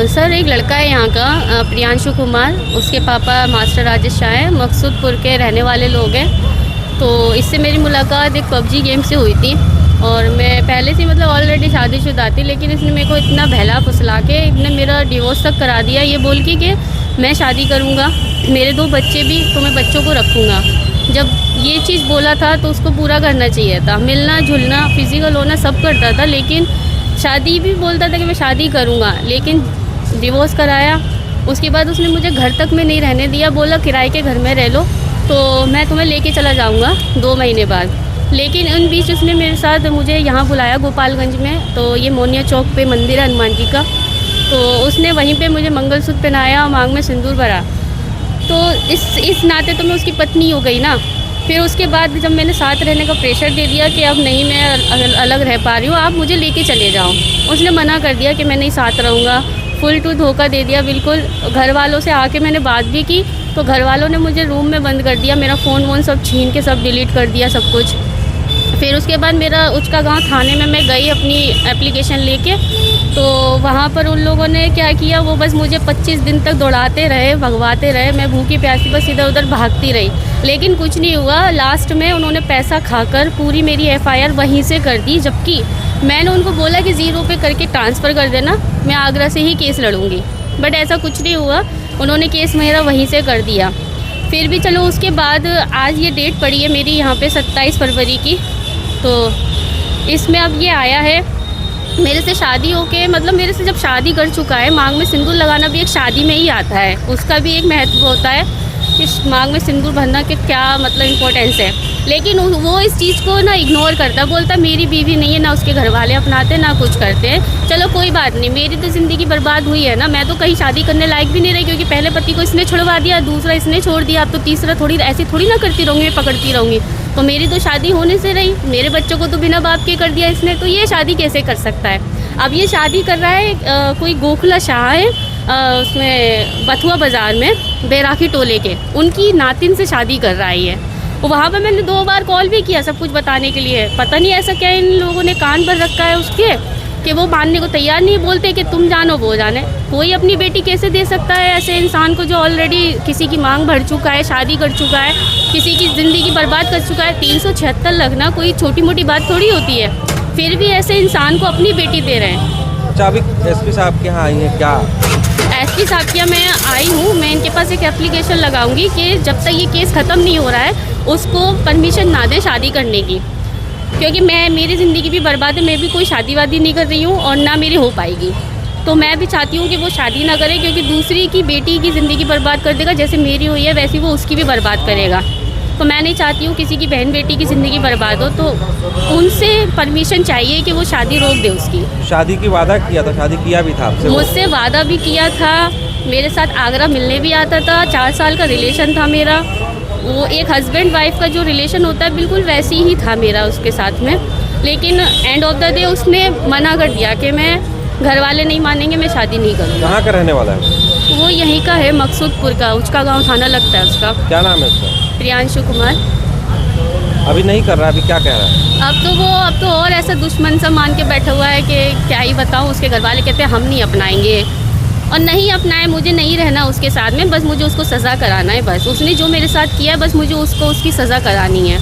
Sir एक लड़का है यहाँ का प्रियांशु कुमार, उसके पापा मास्टर राजेश शाह हैं, मकसूदपुर के रहने वाले लोग हैं। तो इससे मेरी मुलाकात एक पबजी गेम से हुई थी और मैं पहले से मतलब ऑलरेडी शादीशुदा थी, लेकिन इसने मेरे को इतना बहला फुसला के इसने मेरा डिवोर्स तक करा दिया, ये बोल के कि मैं शादी करूँगा, मेरे 2 बच्चे भी, तो मैं बच्चों को रखूँगा। जब ये चीज़ बोला था तो उसको पूरा करना चाहिए था, मिलना जुलना फिज़िकल होना सब करता था, लेकिन शादी भी बोलता था कि मैं शादी करूँगा, लेकिन डिवोर्स कराया। उसके बाद उसने मुझे घर तक में नहीं रहने दिया, बोला किराए के घर में रह लो तो मैं तुम्हें लेके चला जाऊँगा 2 महीने बाद। लेकिन उन बीच उसने मेरे साथ मुझे यहाँ बुलाया गोपालगंज में, तो ये मोनिया चौक पे मंदिर है हनुमान जी का, तो उसने वहीं पे मुझे मंगलसूत्र पहनाया, मांग में सिंदूर भरा। तो इस नाते तो मैं उसकी पत्नी हो गई ना। फिर उसके बाद जब मैंने साथ रहने का प्रेशर दे दिया कि अब नहीं मैं अलग रह पा रही हूँ, आप मुझे लेके चले जाओ, उसने मना कर दिया कि मैं नहीं साथ रहूँगा, फुल टू धोखा दे दिया बिल्कुल। घर वालों से आके मैंने बात भी की तो घर वालों ने मुझे रूम में बंद कर दिया, मेरा फ़ोन वोन सब छीन के सब डिलीट कर दिया सब कुछ। फिर उसके बाद मेरा उचका गांव थाने में मैं गई अपनी एप्लीकेशन लेके, तो वहाँ पर उन लोगों ने क्या किया, वो बस मुझे 25 दिन तक दौड़ाते रहे, भगवाते रहे, मैं भूखी प्यासी बस इधर उधर भागती रही, लेकिन कुछ नहीं हुआ। लास्ट में उन्होंने पैसा खाकर पूरी मेरी एफआईआर वहीं से कर दी, जबकि मैंने उनको बोला कि 0 पे करके ट्रांसफ़र कर देना, मैं आगरा से ही केस लड़ूंगी, बट ऐसा कुछ नहीं हुआ, उन्होंने केस मेरा वहीं से कर दिया। फिर भी चलो, उसके बाद आज ये डेट पड़ी है मेरी यहाँ पे 27 फरवरी की, तो इसमें अब ये आया है मेरे से शादी होके, मतलब मेरे से जब शादी कर चुका है, मांग में सिंदूर लगाना भी एक शादी में ही आता है, उसका भी एक महत्व होता है कि मांग में सिंदूर भरना के क्या मतलब इम्पोर्टेंस है, लेकिन वो इस चीज़ को ना इग्नोर करता, बोलता मेरी बीवी नहीं है, ना उसके घर वाले अपनाते ना कुछ करते हैं। चलो कोई बात नहीं, मेरी तो ज़िंदगी बर्बाद हुई है ना, मैं तो कहीं शादी करने लायक भी नहीं रही, क्योंकि पहले पति को इसने छुड़वा दिया, दूसरा इसने छोड़ दिया, अब तो तीसरा थोड़ी ऐसी थोड़ी ना करती रहूँगी, मैं पकड़ती रहूँगी। तो मेरी तो शादी होने से रही, मेरे बच्चों को तो बिना बाप के कर दिया इसने, तो ये शादी कैसे कर सकता है। अब ये शादी कर रहा है कोई गोखला शाह है उसमें बथुआ बाज़ार में बैराकी टोले के, उनकी नातिन से शादी कर रहा है ये। वहाँ पे मैंने 2 बार कॉल भी किया सब कुछ बताने के लिए, पता नहीं ऐसा क्या इन लोगों ने कान पर रखा है उसके कि वो मानने को तैयार नहीं, बोलते कि तुम जानो वो जाने। कोई अपनी बेटी कैसे दे सकता है ऐसे इंसान को जो ऑलरेडी किसी की मांग भर चुका है, शादी कर चुका है, किसी की ज़िंदगी बर्बाद कर चुका है। 376 लगना कोई छोटी मोटी बात थोड़ी होती है, फिर भी ऐसे इंसान को अपनी बेटी दे रहे हैं। अच्छा, अभी एसपी साहब के यहाँ आई हैं क्या? एसपी साहब के यहाँ मैं आई हूँ, मैं इनके पास एक एप्लीकेशन लगाऊंगी कि जब तक ये केस ख़त्म नहीं हो रहा है उसको परमिशन ना दे शादी करने की, क्योंकि मेरी ज़िंदगी भी बर्बाद है, मैं भी कोई शादी वादी नहीं कर रही हूँ और ना मेरी हो पाएगी। तो मैं भी चाहती हूँ कि वो शादी ना करे, क्योंकि दूसरी की बेटी की ज़िंदगी बर्बाद कर देगा, जैसे मेरी हुई है वैसी वो उसकी भी बर्बाद करेगा। तो मैं नहीं चाहती हूँ किसी की बहन बेटी की ज़िंदगी बर्बाद हो, तो उनसे परमिशन चाहिए कि वो शादी रोक दे उसकी। शादी की वादा किया था, शादी किया भी था आपसे? मुझसे वादा भी किया था, मेरे साथ आगरा मिलने भी आता था, 4 साल का रिलेशन था मेरा, वो एक हस्बैंड वाइफ का जो रिलेशन होता है बिल्कुल वैसी ही था मेरा उसके साथ में। लेकिन एंड ऑफ द डे उसने मना कर दिया कि मैं, घर वाले नहीं मानेंगे, मैं शादी नहीं करूँगा। कहाँ का रहने वाला है? वो यहीं का है, मकसूदपुर का, उचका गांव थाना लगता है उसका। क्या नाम है उसका? प्रियांशु कुमार। अभी नहीं कर रहा, अभी क्या कह रहा है? अब तो और ऐसा दुश्मन सा मान के बैठा हुआ है कि क्या ही बताऊँ। उसके घर वाले कहते हैं हम नहीं अपनाएंगे, और नहीं अपनाए, मुझे नहीं रहना उसके साथ में, बस मुझे उसको सज़ा कराना है, बस उसने जो मेरे साथ किया है बस मुझे उसको उसकी सज़ा करानी है।